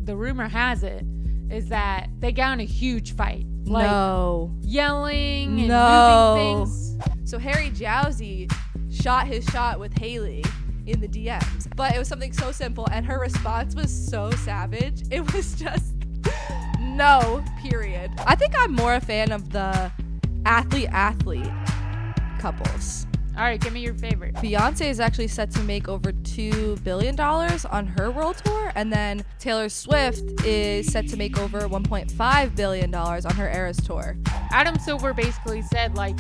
the rumor has it is that they got in a huge fight. Like, no. Yelling and moving things. So Harry Jowsey shot his shot with Haley in the DMs. But it was something so simple, and her response was so savage. It was just no, period. I think I'm more a fan of the athlete couples. All right, give me your favorite. Beyonce is actually set to make over $2 billion on her world tour. And then Taylor Swift is set to make over $1.5 billion on her Eras tour. Adam Silver basically said, like,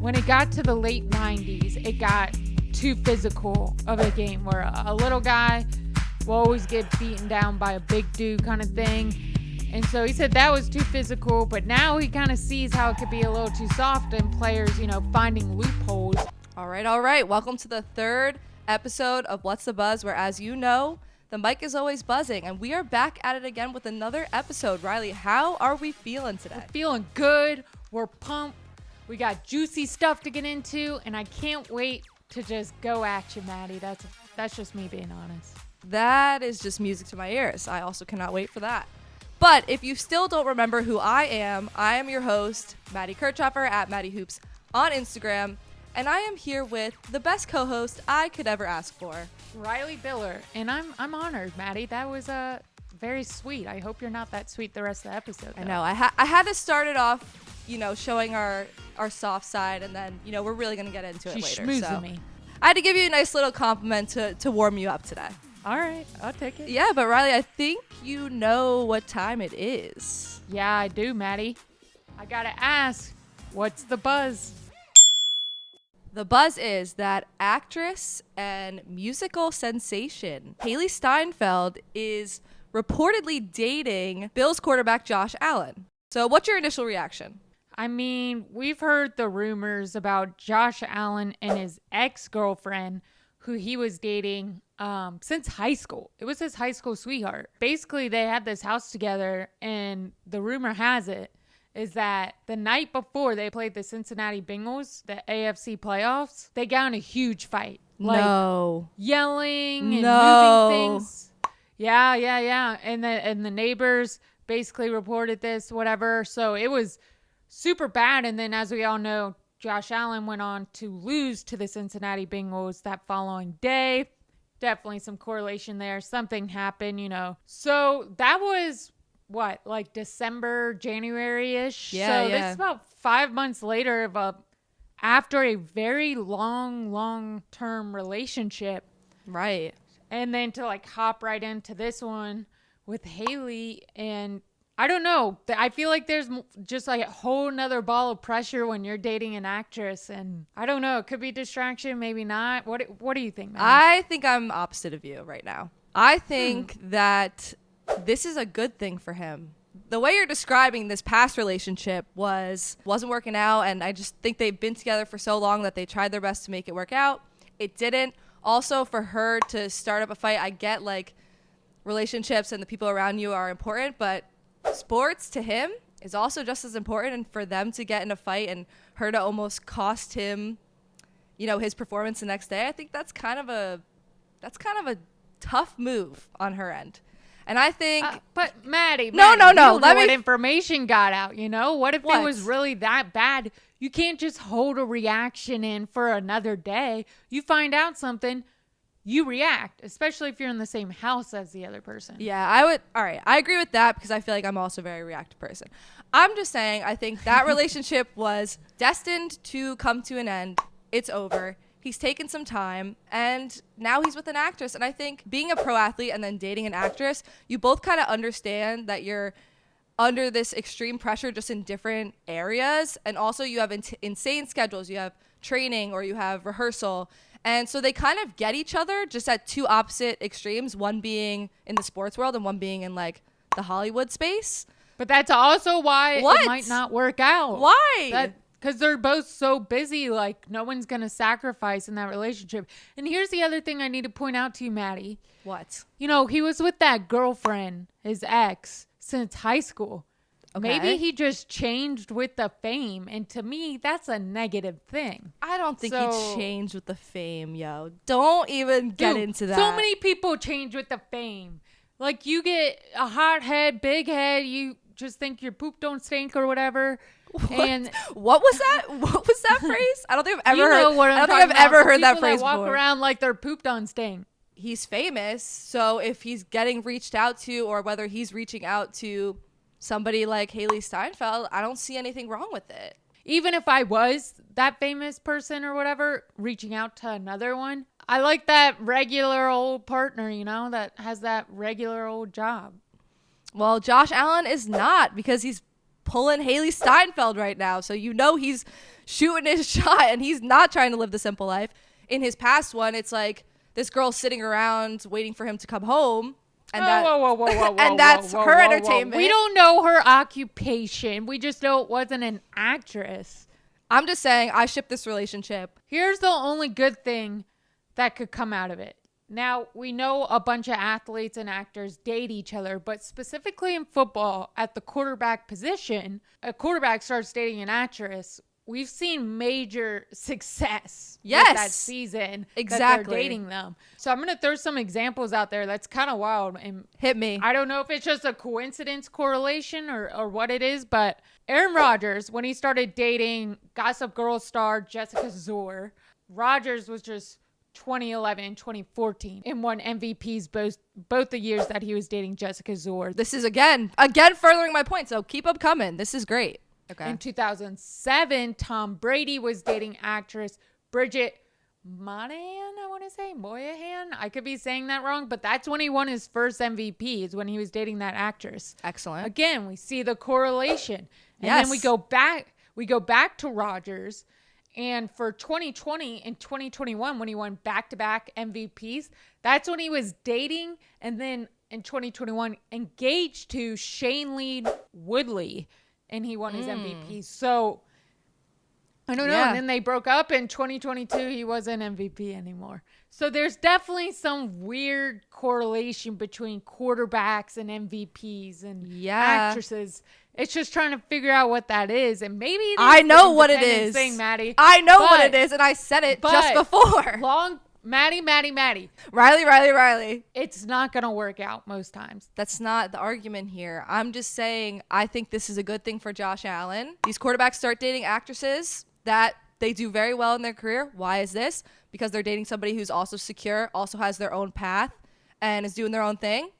when it got to the late 90s, it got too physical of a game where a little guy will always get beaten down by a big dude kind of thing. And so he said that was too physical, but now he kind of sees how it could be a little too soft and players, you know, finding loopholes. All right. Welcome to the third episode of What's the Buzz, where, as you know, the mic is always buzzing. And we are back at it again with another episode. Riley, how are we feeling today? We're feeling good. We're pumped. We got juicy stuff to get into, and I can't wait to just go at you, Maddie. That's just me being honest. That is just music to my ears. I also cannot wait for that. But if you still don't remember who I am your host, Maddie Kirchhoffer at Maddie Hoops on Instagram. And I am here with the best co-host I could ever ask for, Riley Biller. And I'm honored, Maddie. That was very sweet. I hope you're not that sweet the rest of the episode, though. I know. I had to start it off, you know, showing our soft side, and then, you know, we're really going to get into it later. She's schmoozing me. I had to give you a nice little compliment to warm you up today. All right, I'll take it. Yeah, but Riley, I think you know what time it is. Yeah, I do, Maddie. I gotta ask, what's the buzz? The buzz is that actress and musical sensation Haley Steinfeld is reportedly dating Bills quarterback Josh Allen. So what's your initial reaction? I mean, we've heard the rumors about Josh Allen and his ex-girlfriend, who he was dating since high school. It was his high school sweetheart. Basically, they had this house together, and the rumor has it is that the night before they played the Cincinnati Bengals, the AFC playoffs, they got in a huge fight. No. Like, yelling and moving things. Yeah. And the neighbors basically reported this, whatever. So it was super bad. And then, as we all know, Josh Allen went on to lose to the Cincinnati Bengals that following day. Definitely some correlation there. Something happened, you know. So that was, what, like December, January-ish? Yeah. This is about 5 months later after a very long-term relationship. Right. And then to like hop right into this one with Haley, and I don't know. I feel like there's just like a whole nother ball of pressure when you're dating an actress, and I don't know. It could be distraction, maybe not. What do you think, man? I think I'm opposite of you right now. I think that this is a good thing for him. The way you're describing this past relationship wasn't working out, and I just think they've been together for so long that they tried their best to make it work out. It didn't. Also, for her to start up a fight, I get like relationships and the people around you are important, but sports to him is also just as important, and for them to get in a fight and her to almost cost him, you know, his performance the next day, I think that's kind of a tough move on her end. And I think but Maddie, no. You don't know what information got out, you know? What if it was really that bad? You can't just hold a reaction in for another day. You find out something, you react, especially if you're in the same house as the other person. Yeah, I would. All right, I agree with that because I feel like I'm also a very reactive person. I'm just saying I think that relationship was destined to come to an end. It's over. He's taken some time, and now he's with an actress. And I think being a pro athlete and then dating an actress, you both kind of understand that you're under this extreme pressure just in different areas. And also you have insane schedules. You have training or you have rehearsal. And so they kind of get each other just at two opposite extremes, one being in the sports world and one being in like the Hollywood space. But that's also why it might not work out. Why? Because they're both so busy, like no one's going to sacrifice in that relationship. And here's the other thing I need to point out to you, Maddie. What? You know, he was with that girlfriend, his ex, since high school. Okay. Maybe he just changed with the fame. And to me, that's a negative thing. I don't think he changed with the fame, yo. Don't even get into that. So many people change with the fame. Like, you get a hot head, big head, you just think your poop don't stink or whatever. And what was that? What was that phrase? I don't think I've ever I don't think I've ever heard that phrase walk before. Around like their poop don't stink. He's famous, so if he's getting reached out to, or whether he's reaching out to somebody like Haley Steinfeld, I don't see anything wrong with it. Even if I was that famous person or whatever, reaching out to another one, I like that regular old partner, that has that regular old job. Well, Josh Allen is not, because he's pulling Haley Steinfeld right now. So he's shooting his shot, and he's not trying to live the simple life. In his past one, it's like this girl sitting around waiting for him to come home. And that's her entertainment. We don't know her occupation. We just know it wasn't an actress. I'm just saying, I ship this relationship. Here's the only good thing that could come out of it. Now, we know a bunch of athletes and actors date each other, but specifically in football, at the quarterback position, a quarterback starts dating an actress. We've seen major success with that season. Exactly. That they're dating them. So I'm going to throw some examples out there that's kind of wild. And hit me. I don't know if it's just a coincidence correlation or what it is, but Aaron Rodgers, when he started dating Gossip Girl star Jessica Zor, Rodgers was just 2011, 2014, and won MVPs both the years that he was dating Jessica Zor. This is again furthering my point, so keep up coming. This is great. Okay. In 2007, Tom Brady was dating actress Bridget Moynahan, Moynahan. I could be saying that wrong, but that's when he won his first MVP, is when he was dating that actress. Excellent. Again, we see the correlation. And then we go back to Rodgers. And for 2020 and 2021, when he won back-to-back MVPs, that's when he was dating, and then in 2021 engaged to Shailene Woodley, and he won his MVP. So I don't know. And then they broke up in 2022. He wasn't MVP anymore. So there's definitely some weird correlation between quarterbacks and MVPs and actresses. It's just trying to figure out what that is. And maybe I know what it is. Thing, Maddie. I know what it is, and I said it just before. Maddie. Riley. It's not going to work out most times. That's not the argument here. I'm just saying I think this is a good thing for Josh Allen. These quarterbacks start dating actresses that they do very well in their career. Why is this? Because they're dating somebody who's also secure, also has their own path, and is doing their own thing.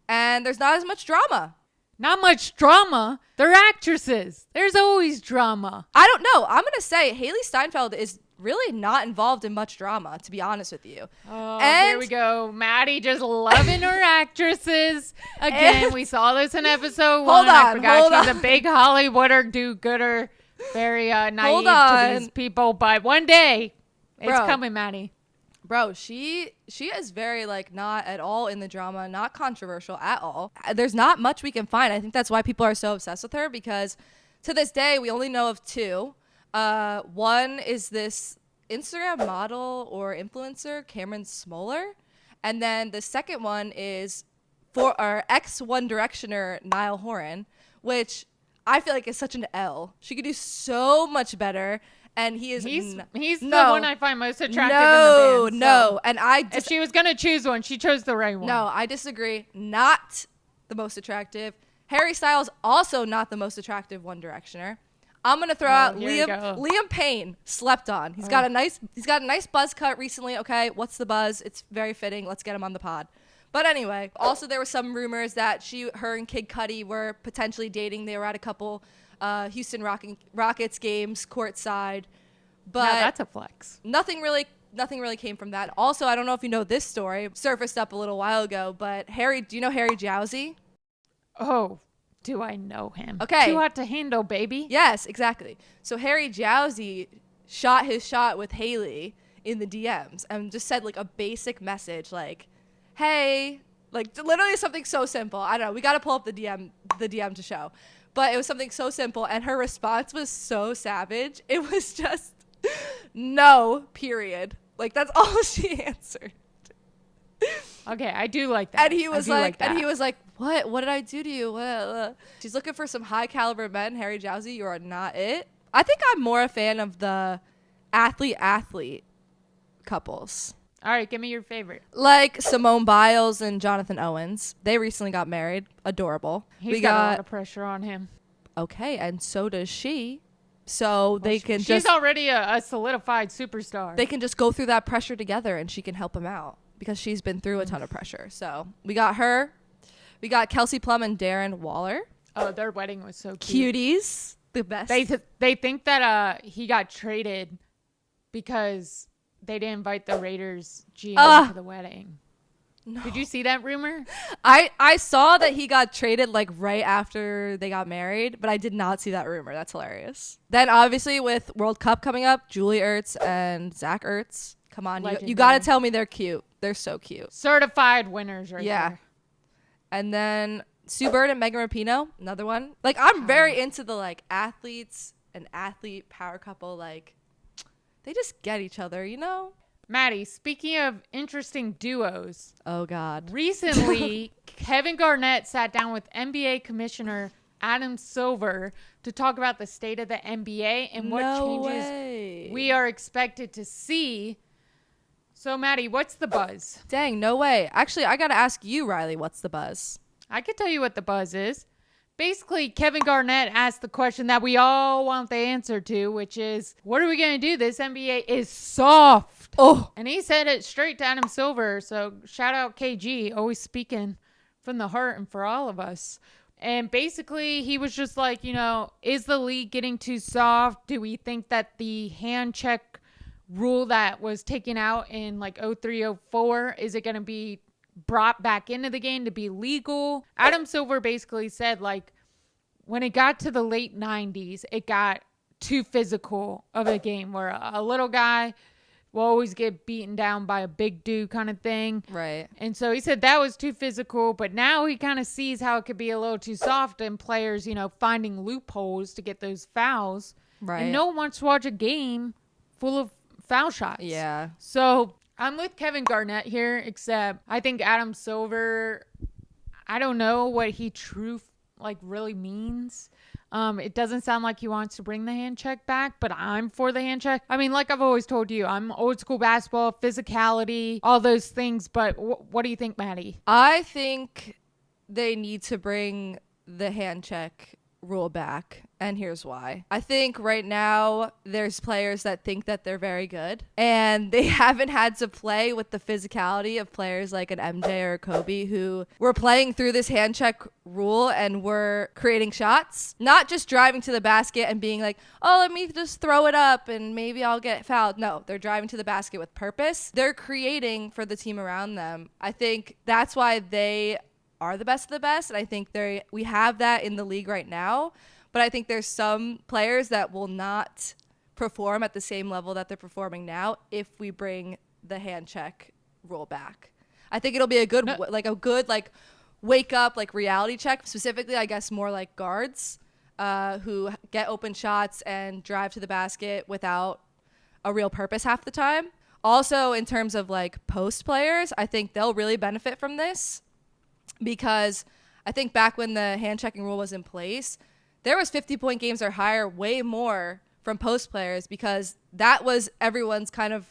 And there's not as much drama. Not much drama. They're actresses. There's always drama. I don't know. I'm going to say Haley Steinfeld is really not involved in much drama, to be honest with you. Oh, here we go. Maddie just loving her actresses. Again, we saw this in episode 1. I forgot she's a big Hollywooder, do-gooder, very naive to these people. But one day, it's coming, Maddie. Bro, she is very, not at all in the drama, not controversial at all. There's not much we can find. I think that's why people are so obsessed with her, because to this day, we only know of two. One is this Instagram model or influencer, Cameron Smoller. And then the second one is for our ex-One Directioner, Niall Horan, which I feel like is such an L. She could do so much better. And he's the one I find most attractive in the band. So and if she was going to choose one, she chose the right one. No, I disagree. Not the most attractive. Harry Styles, also not the most attractive One Directioner. I'm going to throw out Liam Payne, slept on. He's got a nice buzz cut recently. Okay, what's the buzz? It's very fitting. Let's get him on the pod. But anyway, also there were some rumors that her and Kid Cudi were potentially dating. They were at a couple Houston Rockets games courtside, but that's a flex. Nothing really came from that. Also, I don't know if you know this story, surfaced up a little while ago, but do you know Harry Jowsey? Oh, do I know him? Okay. Too hot to handle, baby. Yes, exactly. So Harry Jowsey shot his shot with Haley in the DMs and just said a basic message like, hey, literally something so simple. I don't know. We got to pull up the DM to show. But it was something so simple, and her response was so savage. It was just, no, period. That's all she answered. Okay, I do like that. And he was like, what? What did I do to you? She's looking for some high caliber men. Harry Jowsey, you are not it. I think I'm more a fan of the athlete couples. All right, give me your favorite. Like Simone Biles and Jonathan Owens. They recently got married. Adorable. He's got a lot of pressure on him. Okay, and so does she. So they can she's already a solidified superstar. They can just go through that pressure together, and she can help him out because she's been through a ton of pressure. So we got her. We got Kelsey Plum and Darren Waller. Oh, their wedding was so cute. Cuties. The best. They think that he got traded because they didn't invite the Raiders GM to the wedding. No. Did you see that rumor? I saw that he got traded like right after they got married, but I did not see that rumor. That's hilarious. Then obviously with World Cup coming up, Julie Ertz and Zach Ertz. Come on, you got to tell me they're cute. They're so cute. Certified winners right there. And then Sue Bird and Megan Rapinoe, another one. Like I'm very into the like athletes and athlete power couple. Like they just get each other, you know? Maddie, speaking of interesting duos. Oh, God. Recently, Kevin Garnett sat down with NBA Commissioner Adam Silver to talk about the state of the NBA and what changes we are expected to see. So, Maddie, what's the buzz? Dang, no way. Actually, I got to ask you, Riley, what's the buzz? I can tell you what the buzz is. Basically, Kevin Garnett asked the question that we all want the answer to, which is, what are we going to do? This NBA is soft. Oh. And he said it straight to Adam Silver. So shout out KG, always speaking from the heart and for all of us. And basically, he was just like, you know, is the league getting too soft? Do we think that the hand check rule that was taken out in like 03, 04, is it going to be brought back into the game to be legal? Adam Silver basically said, like, when it got to the late 90s, it got too physical of a game where a little guy will always get beaten down by a big dude kind of thing. Right. And so he said that was too physical, but now he kind of sees how it could be a little too soft and players, you know, finding loopholes to get those fouls. Right. And no one wants to watch a game full of foul shots. Yeah. So I'm with Kevin Garnett here, except I think Adam Silver, I don't know what he really means. It doesn't sound like he wants to bring the hand check back, but I'm for the hand check. I mean, like I've always told you, I'm old school basketball, physicality, all those things. But what do you think, Maddie? I think they need to bring the hand check rule back, and here's why. I think right now there's players that think that they're very good and they haven't had to play with the physicality of players like an MJ or a Kobe who were playing through this hand check rule and were creating shots, not just driving to the basket and being like, oh, let me just throw it up and maybe I'll get fouled. No, they're driving to the basket with purpose. They're creating for the team around them. I think that's why they are the best of the best, and I think we have that in the league right now, but I think there's some players that will not perform at the same level that they're performing now if we bring the hand check rule back. I think it'll be a good wake up like reality check, specifically I guess more like guards who get open shots and drive to the basket without a real purpose half the time. Also in terms of like post players, I think they'll really benefit from this. Because I think back when the hand checking rule was in place, there was 50-point games or higher, way more from post players, because that was everyone's kind of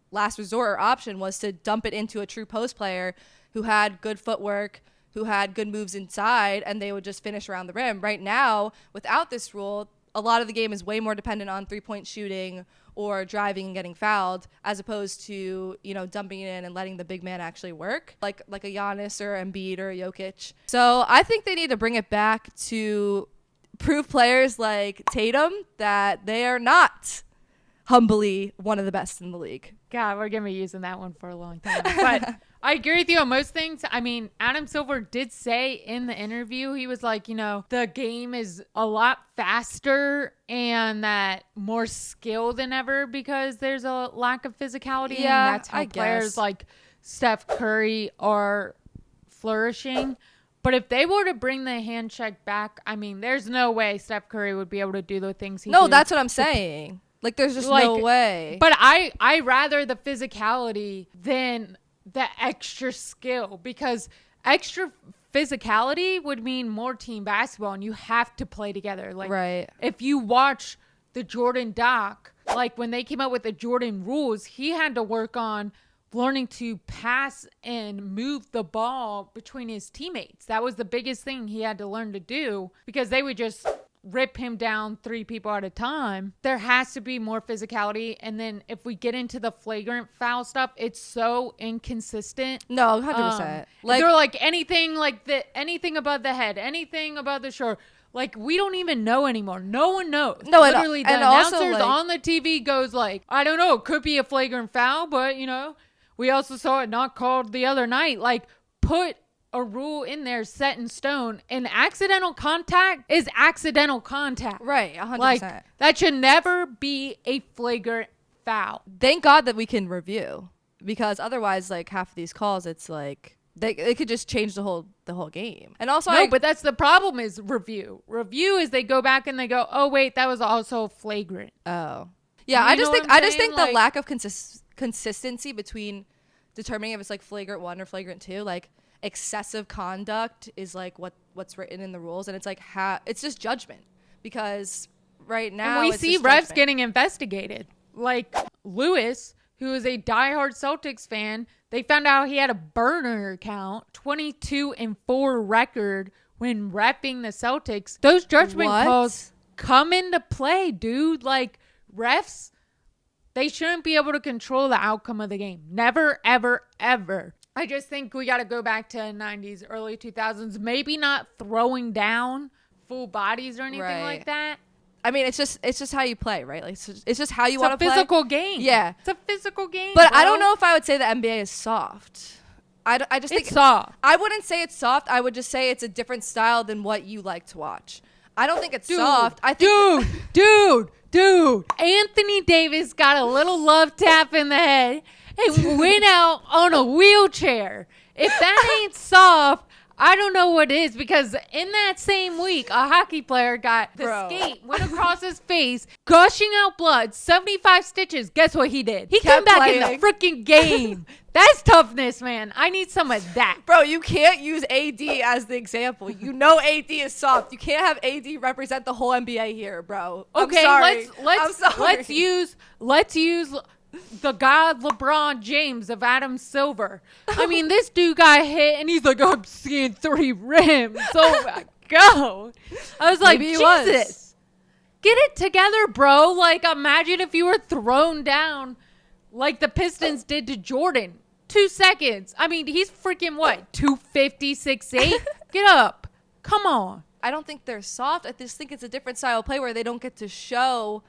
last resort or option, was to dump it into a true post player who had good footwork, who had good moves inside, and they would just finish around the rim. Right now, without this rule, a lot of the game is way more dependent on three-point shooting or driving and getting fouled, as opposed to, you know, dumping it in and letting the big man actually work, like a Giannis or Embiid or a Jokic. So I think they need to bring it back to prove players like Tatum that they are not humbly one of the best in the league. God, we're going to be using that one for a long time. But I agree with you on most things. I mean, Adam Silver did say in the interview, he was like, you know, the game is a lot faster and that more skill than ever because there's a lack of physicality. Yeah, and that's how players like Steph Curry are flourishing. But if they were to bring the hand check back, I mean, there's no way Steph Curry would be able to do the things he did. No, that's what I'm saying. Like, there's just no way. But I rather the physicality than the extra skill, because extra physicality would mean more team basketball and you have to play together. Like, right. If you watch the Jordan doc, like when they came out with the Jordan rules, he had to work on learning to pass and move the ball between his teammates. That was the biggest thing he had to learn to do, because they would just rip him down 3 people at a time. There has to be more physicality. And then if we get into the flagrant foul stuff, it's so inconsistent. No, 100%. They're like anything above the head, anything above the shoulder. Like, we don't even know anymore. No one knows. No, literally, the announcers also, like, on the TV goes like, I don't know, it could be a flagrant foul, but we also saw it not called the other night. Like, put a rule in there set in stone, and accidental contact is accidental contact. Right, 100%. Like, that should never be a flagrant foul. Thank God that we can review, because otherwise, like, half of these calls, it's like they could just change the whole game. And also, but that's the problem is review. Review is they go back and they go, oh wait, that was also flagrant. Oh, yeah. I just think the lack of consistency between determining if it's like flagrant 1 or flagrant 2, like, excessive conduct is like what's written in the rules, and it's like it's just judgment, because right now and we see refs getting investigated. Like Lewis, who is a diehard Celtics fan, they found out he had a burner account, 22-4 record when repping the Celtics. Those judgment calls come into play, dude. Like, refs, they shouldn't be able to control the outcome of the game. Never, ever, ever. I just think we got to go back to 90s, early 2000s. Maybe not throwing down full bodies or anything like that. I mean, it's just how you play, right? Like, it's just how you want to play. It's a physical game. Yeah. It's a physical game, But bro. I don't know if I would say the NBA is soft. I just think it's soft. I wouldn't say it's soft. I would just say it's a different style than what you like to watch. I don't think it's soft. I think Dude. Anthony Davis got a little love tap in the head and went out on a wheelchair. If that ain't soft, I don't know what is, because in that same week, a hockey player got the skate, went across his face, gushing out blood, 75 stitches. Guess what he did? He came back in the freaking game. That's toughness, man. I need some of that. Bro, you can't use AD as the example. You know AD is soft. You can't have AD represent the whole NBA here, bro. Okay, let's use the god LeBron James of Adam Silver. I mean, this dude got hit and he's like, I'm seeing 3 rims. So go. I was like, Jesus, get it together, bro. Like, imagine if you were thrown down like the Pistons did to Jordan. 2 seconds. I mean, he's freaking what? 250, 6'8"? Get up. Come on. I don't think they're soft. I just think it's a different style of play where they don't get to show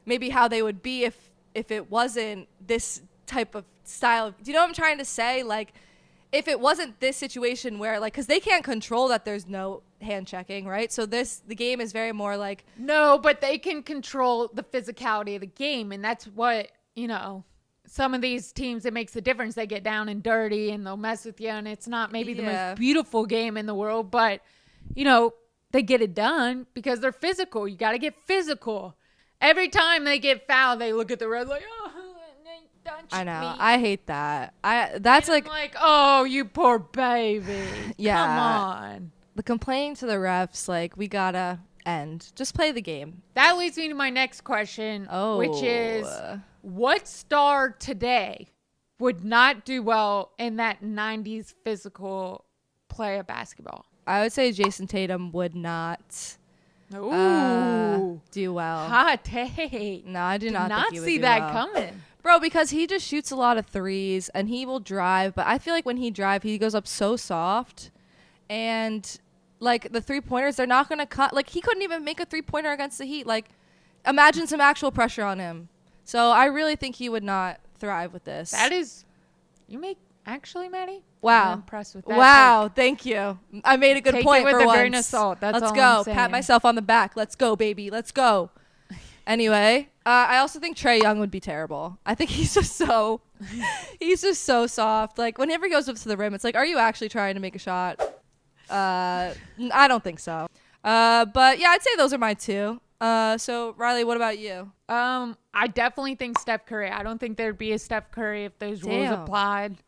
maybe how they would be if it wasn't this type of style. Do you know what I'm trying to say? Like, if it wasn't this situation where, like, because they can't control that there's no hand checking, right? So the game is very more like. No, but they can control the physicality of the game. And that's what, some of these teams, it makes a difference. They get down and dirty and they'll mess with you. And it's not maybe the most beautiful game in the world, but, they get it done because they're physical. You got to get physical. Every time they get fouled, they look at the ref like, oh, I know. me. I hate that. That's and like, oh, you poor baby. Yeah. Come on. The complaining to the refs, like, we gotta end. Just play the game. That leads me to my next question, which is, what star today would not do well in that 90s physical play of basketball? I would say Jason Tatum would not do well. Hot take. No, I do not think he would see do that well. coming. Bro, because he just shoots a lot of threes and he will drive, but I feel like when he drives, he goes up so soft, and like the 3-pointers, they're not going to cut. Like, he couldn't even make a 3-pointer against the Heat. Like, imagine some actual pressure on him. So I really think he would not thrive with this. Actually, Maddie? Wow. I'm impressed with that. Wow. Thank you. I made a good point for once. Take it with a grain of salt. That's Let's all go. I'm saying. Pat myself on the back. Let's go, baby. Let's go. Anyway, I also think Trae Young would be terrible. I think he's just so soft. Like, whenever he goes up to the rim, it's like, are you actually trying to make a shot? I don't think so. But yeah, I'd say those are my 2. So Riley, what about you? I definitely think Steph Curry. I don't think there'd be a Steph Curry if those rules applied.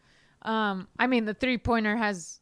I mean, the 3-pointer has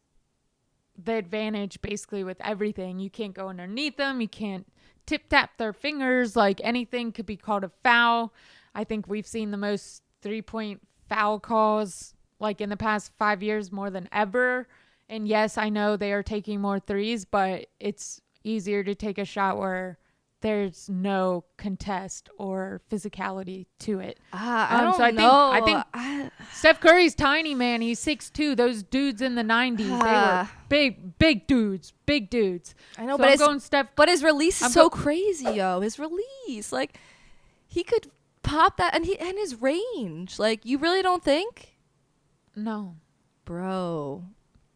the advantage basically with everything. You can't go underneath them. You can't tip-tap their fingers. Like, anything could be called a foul. I think we've seen the most 3-point foul calls like in the past 5 years more than ever. And yes, I know they are taking more threes, but it's easier to take a shot where there's no contest or physicality to it. I don't know. I think Steph Curry's tiny, man. He's 6'2". Those dudes in the 90s, they were big dudes. I know, so but his release is so crazy, yo. His release, like he could pop that, and his range. Like, you really don't think? No, bro.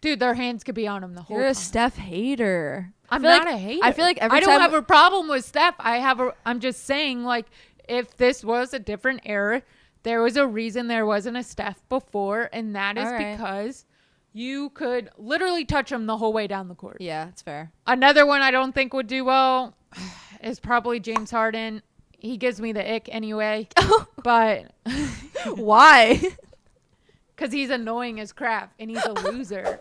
Dude, their hands could be on him the whole time. You're a Steph hater. I'm not a hater. I feel like I don't have a problem with Steph. I'm just saying, like, if this was a different era, there was a reason there wasn't a Steph before, and that is because you could literally touch him the whole way down the court. Yeah, that's fair. Another one I don't think would do well is probably James Harden. He gives me the ick anyway. But why? Because he's annoying as crap, and he's a loser.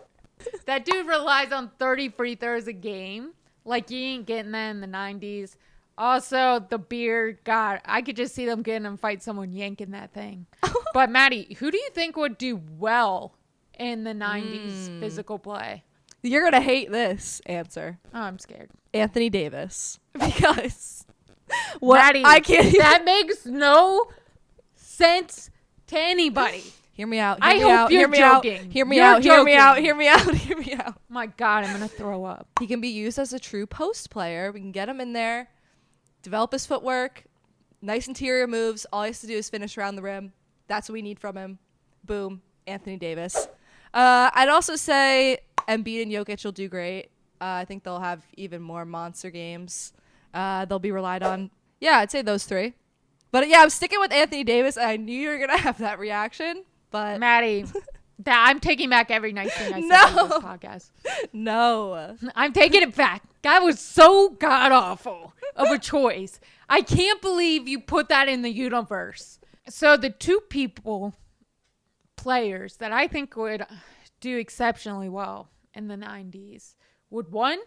That dude relies on 30 free throws a game. Like, you ain't getting that in the 90s. Also, the beard, God, I could just see them getting him fight someone yanking that thing. But, Maddie, who do you think would do well in the 90s physical play? You're going to hate this answer. Oh, I'm scared. Anthony Davis. Because what Maddie, I can't even... that makes no sense to anybody. Hear me out. I hope you're joking. Hear me out. My God, I'm going to throw up. He can be used as a true post player. We can get him in there, develop his footwork, nice interior moves. All he has to do is finish around the rim. That's what we need from him. Boom. Anthony Davis. I'd also say Embiid and Jokic will do great. I think they'll have even more monster games. They'll be relied on. Yeah, I'd say those three. But yeah, I'm sticking with Anthony Davis. I knew you were going to have that reaction. But Maddie, I'm taking back every nice thing I said on this podcast. No. I'm taking it back. That was so god-awful of a choice. I can't believe you put that in the universe. So the two players that I think would do exceptionally well in the 90s would, one,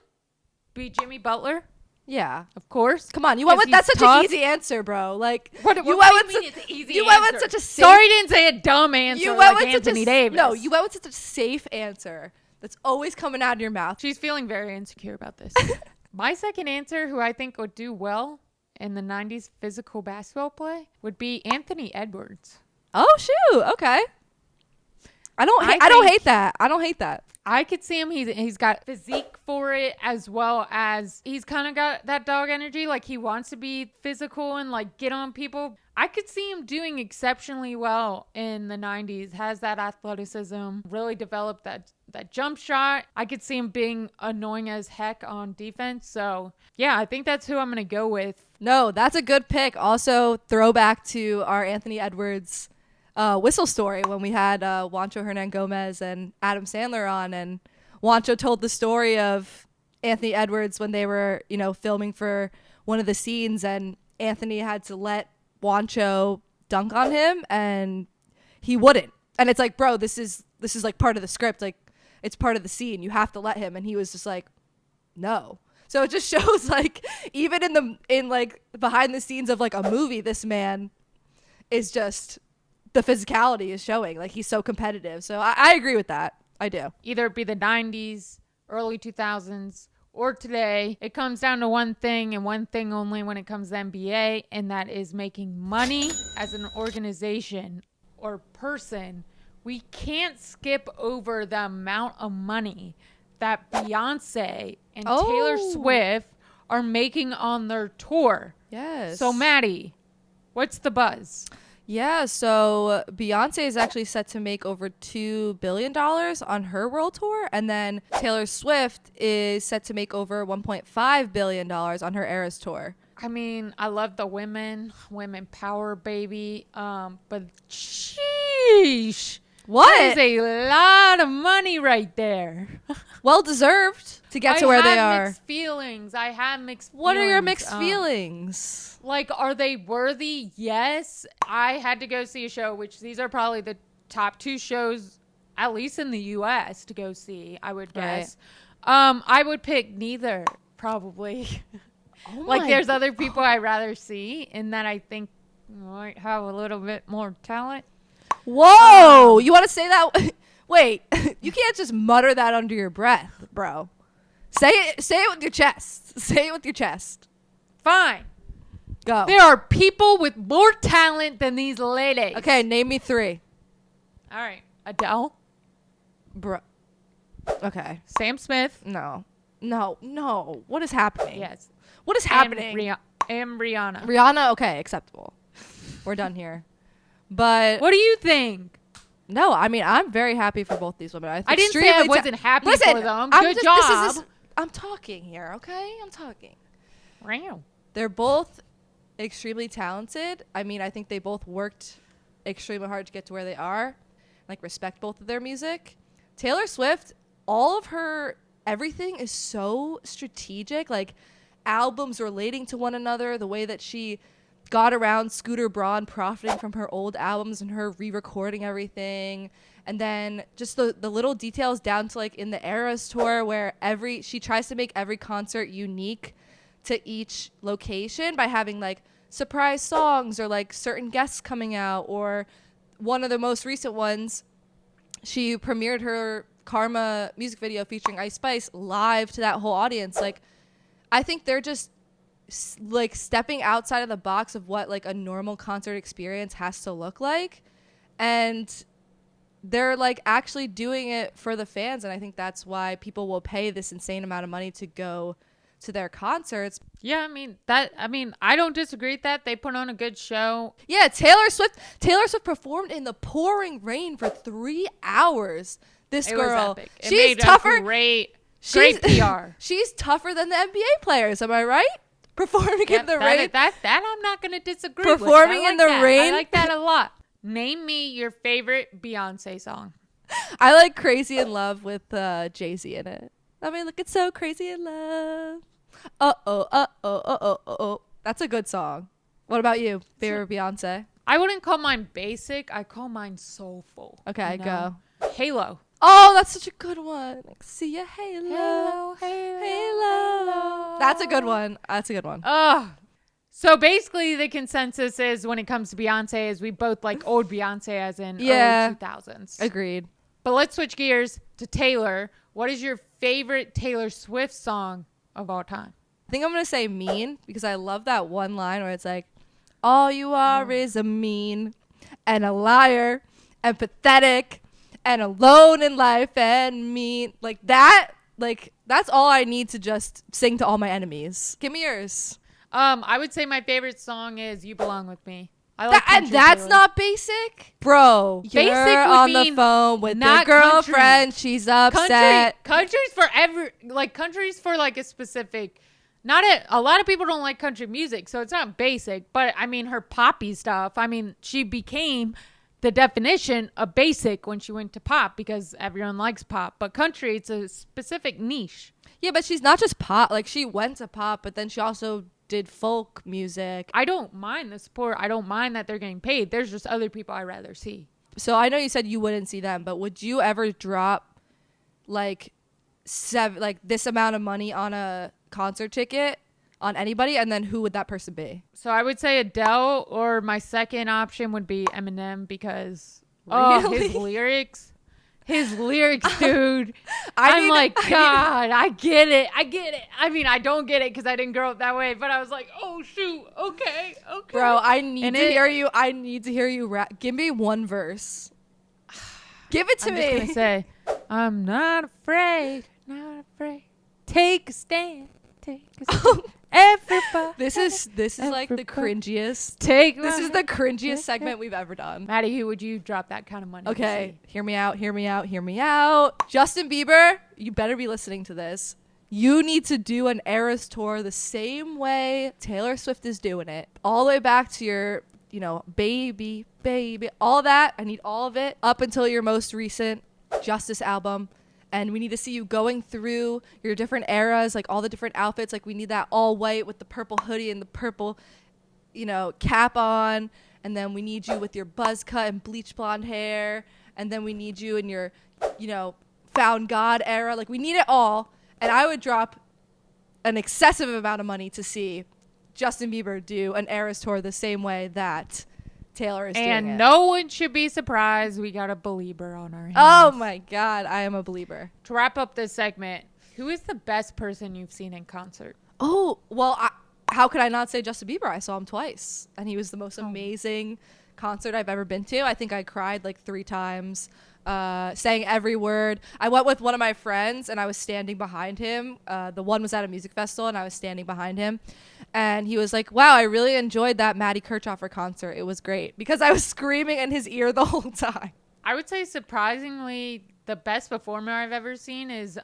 be Jimmy Butler. Yeah, of course. Come on, you went with that's such an easy answer, bro. Like, what you went with it's an easy you answer? Went with such a safe. Sorry, I didn't say a dumb answer. You went like with Anthony such Davis. No, you went with such a safe answer that's always coming out of your mouth. She's feeling very insecure about this. My second answer, who I think would do well in the 90s physical basketball play, would be Anthony Edwards. Oh shoot! Okay. I don't hate that. I don't hate that. I could see him. He's got physique for it, as well as he's kind of got that dog energy. Like, he wants to be physical and like get on people. I could see him doing exceptionally well in the 90s. Has that athleticism, really developed that jump shot. I could see him being annoying as heck on defense. So yeah, I think that's who I'm going to go with. No, that's a good pick. Also, throwback to our Anthony Edwards whistle story when we had Juancho Hernan-Gomez and Adam Sandler on, and Juancho told the story of Anthony Edwards when they were, filming for one of the scenes, and Anthony had to let Juancho dunk on him, and he wouldn't. And it's like, bro, this is like part of the script. Like, it's part of the scene. You have to let him. And he was just like, no. So it just shows, like, even in like behind the scenes of like a movie, this man is just, the physicality is showing. Like, he's so competitive. So I agree with that. I do. Either it be the 90s, early 2000s, or today. It comes down to one thing and one thing only when it comes to NBA, and that is making money as an organization or person. We can't skip over the amount of money that Beyonce and Taylor Swift are making on their tour. Yes. So, Maddie, what's the buzz? Yeah, so Beyonce is actually set to make over $2 billion on her world tour. And then Taylor Swift is set to make over $1.5 billion on her Eras tour. I mean, I love the women power, baby. But sheesh. What? That is a lot of money right there. Well deserved to get to where they are. I have mixed feelings. What are your mixed feelings? Like, are they worthy? Yes. I had to go see a show, which these are probably the top two shows, at least in the U.S., to go see, I would guess. Right. I would pick neither, probably. Oh like, there's other people I'd rather see, and that I think might have a little bit more talent. Whoa, you want to say that? Wait, you can't just mutter that under your breath, bro. Say it with your chest. Say it with your chest. Fine. Go. There are people with more talent than these ladies. Okay, name me 3. All right. Adele. Bro. Okay. Sam Smith. No. What is happening? Yes. What is happening? And Rihanna. Rihanna, okay, acceptable. We're done here. But What do you think? no, I mean, I'm very happy for both these women. I didn't say I wasn't happy for them. Good job. I'm talking here, okay? I'm talking. Wow. They're both extremely talented. I mean, I think they both worked extremely hard to get to where they are. Like, respect both of their music. Taylor Swift, all of her everything is so strategic. Like, albums relating to one another, the way that she got around Scooter Braun profiting from her old albums and her re-recording everything. And then just the little details down to, like, in the Eras tour where she tries to make every concert unique to each location by having, like, surprise songs or, like, certain guests coming out. Or one of the most recent ones, she premiered her Karma music video featuring Ice Spice live to that whole audience. Like, I think they're just like stepping outside of the box of what like a normal concert experience has to look like, and they're like actually doing it for the fans. And I think that's why people will pay this insane amount of money to go to their concerts. Yeah, I mean, I don't disagree with that. They put on a good show. Yeah, Taylor Swift performed in the pouring rain for 3 hours. This girl, was epic. She's tougher. Great PR. She's tougher than the NBA players. Am I right? Performing in the rain. That I'm not going to disagree Performing with. in the rain. I like that a lot. Name me your favorite Beyonce song. I like Crazy in Love with Jay-Z in it. I mean, look, it's so crazy in love. Oh. That's a good song. What about you? Favorite Beyonce? I wouldn't call mine basic. I call mine soulful. Okay, go. Halo. Oh, that's such a good one. Like, see ya, Halo. That's a good one. So basically the consensus is when it comes to Beyonce is we both like old Beyonce as in early 2000s. Agreed. But let's switch gears to Taylor. What is your favorite Taylor Swift song of all time? I think I'm going to say Mean because I love that one line where it's like, all you are is a mean and a liar and pathetic and alone in life and mean. Like that, like that's all I need to just sing to all my enemies. Give me yours. I would say my favorite song is You Belong With Me. I like and that's Taylor. Not basic? Bro, basic you're on the phone with your girlfriend. Country. She's upset. Country's for like a specific, a lot of people don't like country music, so it's not basic. But I mean, her poppy stuff, I mean, she became the definition of basic when she went to pop because everyone likes pop. But country, it's a specific niche. Yeah, but she's not just pop. Like, she went to pop, but then she also did folk music. I don't mind the support. I don't mind that they're getting paid. There's just other people I'd rather see. So I know you said you wouldn't see them, but would you ever drop like this amount of money on a concert ticket on anybody? And then who would that person be? So I would say Adele, or my second option would be Eminem because his lyrics, dude. I get it. I mean, I don't get it because I didn't grow up that way, but I was like, oh shoot, okay. Bro, I need to hear you rap. Give me one verse. Give it to me. I'm just gonna say, I'm not afraid. Take a stand. Everybody. This is like the cringiest. This is the cringiest segment we've ever done. Maddie, who would you drop that kind of money? Okay, hear me out. Justin Bieber, you better be listening to this. You need to do an Eras tour the same way Taylor Swift is doing it. All the way back to your, baby, all that. I need all of it up until your most recent Justice album. And we need to see you going through your different eras, like all the different outfits. Like we need that all white with the purple hoodie and the purple, cap on. And then we need you with your buzz cut and bleach blonde hair. And then we need you in your, found God era. Like we need it all. And I would drop an excessive amount of money to see Justin Bieber do an Eras tour the same way that Taylor is doing it. And no one should be surprised we got a believer on our hands. Oh my God, I am a believer. To wrap up this segment, who is the best person you've seen in concert? Oh, well, how could I not say Justin Bieber? I saw him twice, and he was the most amazing concert I've ever been to. I think I cried like 3 times, sang every word. I went with one of my friends, and I was standing behind him. The one was at a music festival, and I was standing behind him. And he was like, wow, I really enjoyed that Maddie Kirchhoffer concert. It was great. Because I was screaming in his ear the whole time. I would say, surprisingly, the best performer I've ever seen is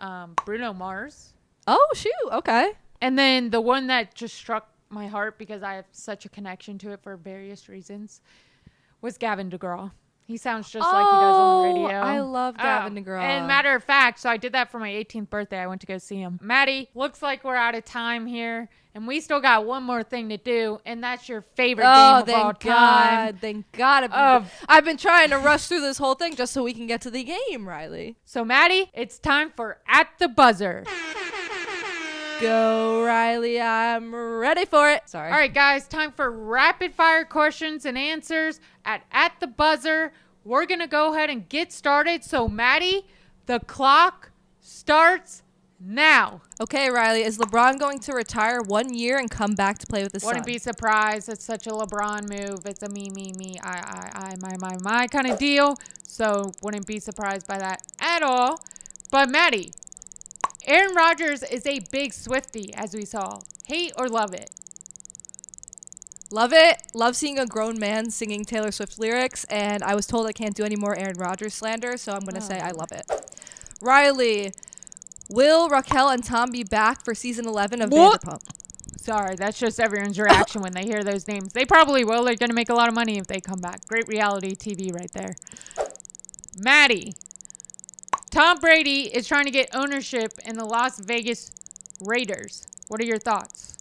Bruno Mars. Oh, shoot. Okay. And then the one that just struck my heart because I have such a connection to it for various reasons was Gavin DeGraw. He sounds just like he does on the radio. I love Gavin DeGraw. And matter of fact, so I did that for my 18th birthday. I went to go see him. Maddie, looks like we're out of time here. And we still got one more thing to do. And that's your favorite game of all time. Thank God. I've been trying to rush through this whole thing just so we can get to the game, Riley. So, Maddie, it's time for At the Buzzer. Go, Riley. I'm ready for it. Sorry. All right, guys. Time for rapid fire questions and answers at the buzzer. We're going to go ahead and get started. So, Maddie, the clock starts now. Okay, Riley. Is LeBron going to retire 1 year and come back to play with the Suns? Wouldn't be surprised. It's such a LeBron move. It's a me, my kind of deal. So, wouldn't be surprised by that at all. But, Maddie, Aaron Rodgers is a big Swiftie, as we saw. Hate or love it? Love it. Love seeing a grown man singing Taylor Swift lyrics. And I was told I can't do any more Aaron Rodgers slander, so I'm going to say I love it. Riley, will Raquel and Tom be back for season 11 of Vanderpump? Sorry, that's just everyone's reaction when they hear those names. They probably will. They're going to make a lot of money if they come back. Great reality TV right there. Maddie, Tom Brady is trying to get ownership in the Las Vegas Raiders. What are your thoughts?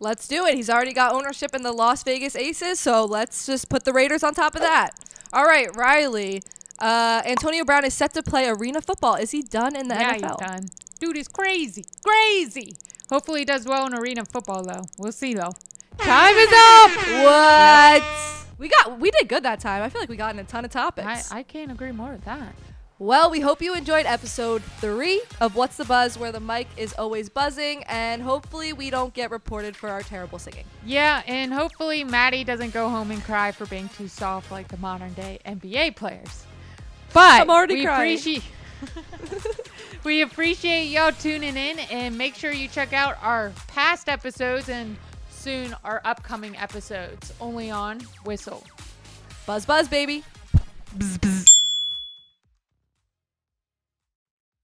Let's do it. He's already got ownership in the Las Vegas Aces, so let's just put the Raiders on top of that. All right, Riley. Antonio Brown is set to play arena football. Is he done in the NFL? Yeah, he's done. Dude is crazy. Crazy. Hopefully he does well in arena football, though. We'll see, though. Time is up. What? We did good that time. I feel like we got in a ton of topics. I can't agree more with that. Well, we hope you enjoyed episode 3 of What's the Buzz, where the mic is always buzzing, and hopefully we don't get reported for our terrible singing. Yeah, and hopefully Maddie doesn't go home and cry for being too soft like the modern day NBA players. But I'm already crying. We appreciate y'all tuning in, and make sure you check out our past episodes and soon our upcoming episodes only on Whistle. Buzz, buzz, baby. Bzz, bzz.